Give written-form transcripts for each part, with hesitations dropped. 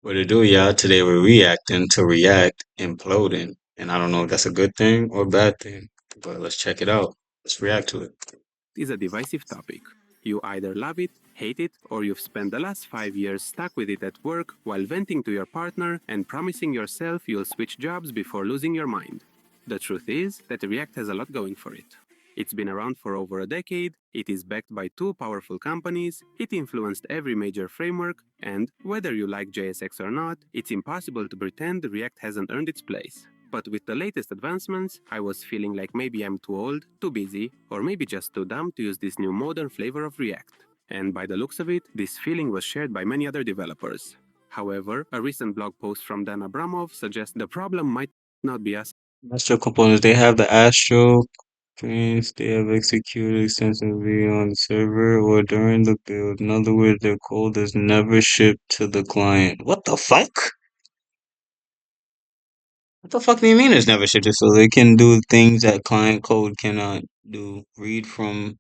What to do, y'all? Today we're reacting to React imploding. And I don't know if that's a good thing or a bad thing, but let's check it out. Let's react to it. Is a divisive topic. You either love it, hate it, or you've spent the last 5 years stuck with it at work while venting to your partner and promising yourself you'll switch jobs before losing your mind. The truth is that React has a lot going for it. It's been around for over a decade, it is backed by two powerful companies, it influenced every major framework, and whether you like JSX or not, it's impossible to pretend React hasn't earned its place. But with the latest advancements, I was feeling like maybe I'm too old, too busy, or maybe just too dumb to use this new modern flavor of React. And by the looks of it, this feeling was shared by many other developers. However, a recent blog post from Dan Abramov suggests the problem might not be us. Astro components, they have the Astro things they have executed extensively on the server or during the build. In other words, their code is never shipped to the client. What the fuck? What the fuck do you mean it's never shipped? So they can do things that client code cannot do. Read from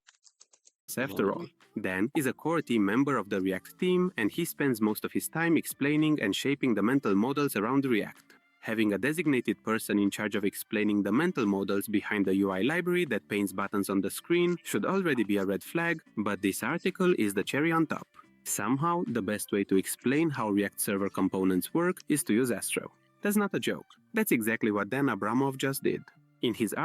After all, Dan is a core team member of the React team, and he spends most of his time explaining and shaping the mental models around React. Having a designated person in charge of explaining the mental models behind the UI library that paints buttons on the screen should already be a red flag, but this article is the cherry on top. Somehow, the best way to explain how React server components work is to use Astro. That's not a joke. That's exactly what Dan Abramov just did. In his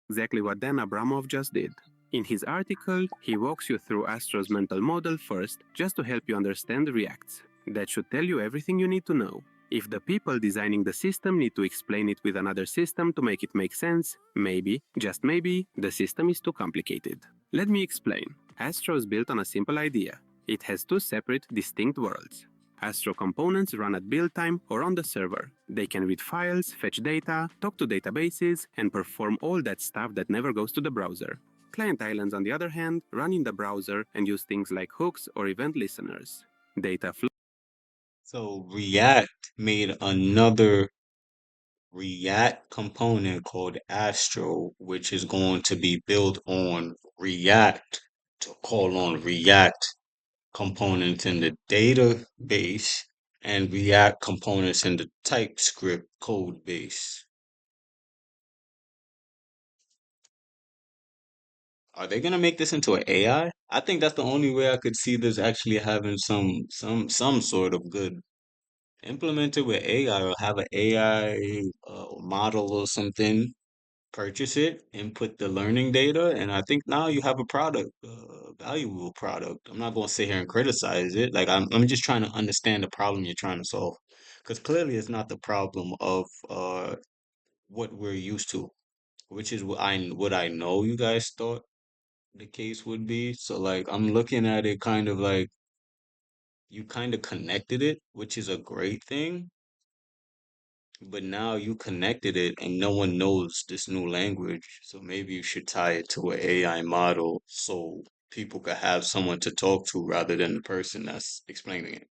exactly what Dan Abramov just did. In his article, he walks you through Astro's mental model first, just to help you understand Reacts. That should tell you everything you need to know. If the people designing the system need to explain it with another system to make it make sense, maybe, just maybe, the system is too complicated. Let me explain. Astro is built on a simple idea. It has two separate, distinct worlds. Astro components run at build time or on the server. They can read files, fetch data, talk to databases, and perform all that stuff that never goes to the browser. Client islands, on the other hand, run in the browser and use things like hooks or event listeners. Data flow. So React made another React component called Astro, which is going to be built on React to call on React components in the database and React components in the TypeScript code base. Are they gonna make this into an AI? I think that's the only way I could see this actually having some sort of good implemented with AI or have an AI model or something, purchase it, input the learning data, and I think now you have a product, valuable product. I'm not going to sit here and criticize it. Like I'm just trying to understand the problem you're trying to solve, because clearly it's not the problem of what we're used to, which is what I know you guys thought the case would be. So like I'm looking at it kind of like you kind of connected it, which is a great thing. But now you connected it and no one knows this new language. So maybe you should tie it to an AI model so people could have someone to talk to rather than the person that's explaining it.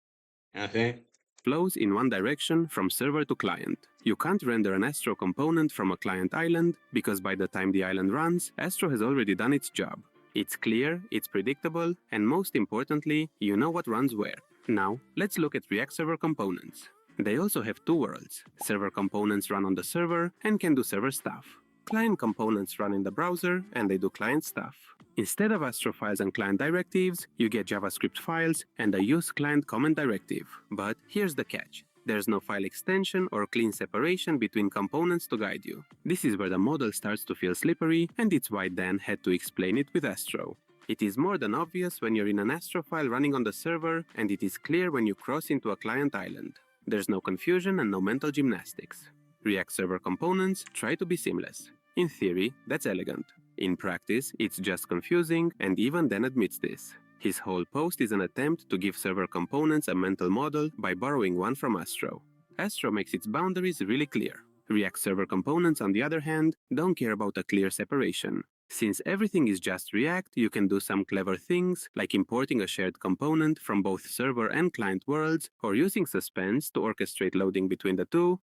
I think. Flows in one direction from server to client. You can't render an Astro component from a client island because by the time the island runs, Astro has already done its job. It's clear, it's predictable, and most importantly, you know what runs where. Now, let's look at React server components. They also have two worlds. Server components run on the server and can do server stuff. Client components run in the browser and they do client stuff. Instead of Astro files and client directives, you get JavaScript files and a use client comment directive. But here's the catch. There's no file extension or clean separation between components to guide you. This is where the model starts to feel slippery, and it's why Dan had to explain it with Astro. It is more than obvious when you're in an Astro file running on the server, and it is clear when you cross into a client island. There's no confusion and no mental gymnastics. React server components try to be seamless. In theory, that's elegant. In practice, it's just confusing, and even Dan admits this. His whole post is an attempt to give server components a mental model by borrowing one from Astro. Astro makes its boundaries really clear. React server components, on the other hand, don't care about a clear separation. Since everything is just React, you can do some clever things, like importing a shared component from both server and client worlds, or using suspense to orchestrate loading between the two.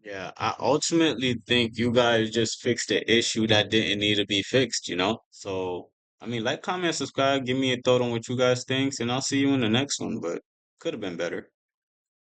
Yeah, I ultimately think you guys just fixed the issue that didn't need to be fixed, you know? So I mean, like, comment, subscribe, give me a thought on what you guys think, and I'll see you in the next one. But could have been better.